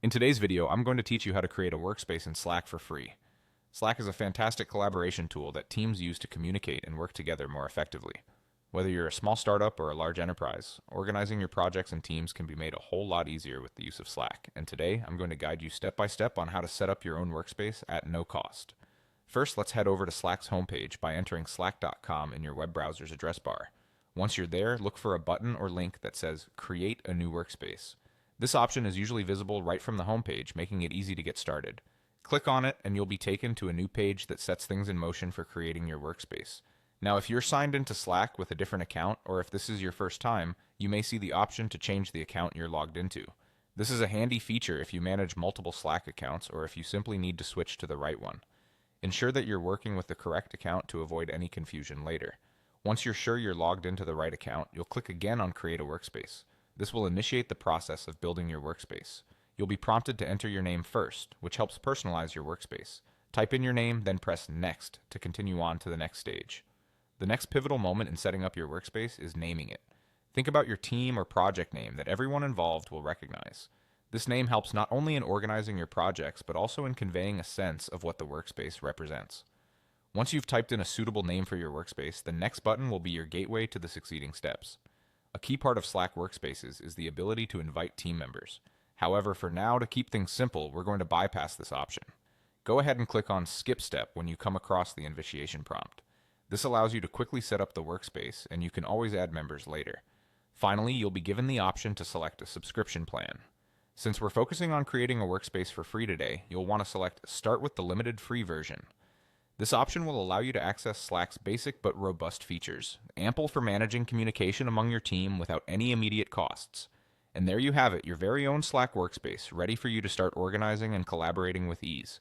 In today's video, I'm going to teach you how to create a workspace in Slack for free. Slack is a fantastic collaboration tool that teams use to communicate and work together more effectively. Whether you're a small startup or a large enterprise, organizing your projects and teams can be made a whole lot easier with the use of Slack. And today, I'm going to guide you step by step on how to set up your own workspace at no cost. First, let's head over to Slack's homepage by entering slack.com in your web browser's address bar. Once you're there, look for a button or link that says Create a New Workspace. This option is usually visible right from the homepage, making it easy to get started. Click on it and you'll be taken to a new page that sets things in motion for creating your workspace. Now, if you're signed into Slack with a different account, or if this is your first time, you may see the option to change the account you're logged into. This is a handy feature if you manage multiple Slack accounts or if you simply need to switch to the right one. Ensure that you're working with the correct account to avoid any confusion later. Once you're sure you're logged into the right account, you'll click again on Create a Workspace. This will initiate the process of building your workspace. You'll be prompted to enter your name first, which helps personalize your workspace. Type in your name, then press Next to continue on to the next stage. The next pivotal moment in setting up your workspace is naming it. Think about your team or project name that everyone involved will recognize. This name helps not only in organizing your projects, but also in conveying a sense of what the workspace represents. Once you've typed in a suitable name for your workspace, the next button will be your gateway to the succeeding steps. A key part of Slack workspaces is the ability to invite team members. However, for now, to keep things simple, we're going to bypass this option. Go ahead and click on Skip Step when you come across the initiation prompt. This allows you to quickly set up the workspace, and you can always add members later. Finally, you'll be given the option to select a subscription plan. Since we're focusing on creating a workspace for free today, you'll want to select Start with the limited free version. This option will allow you to access Slack's basic but robust features, ample for managing communication among your team without any immediate costs. And there you have it, your very own Slack workspace, ready for you to start organizing and collaborating with ease.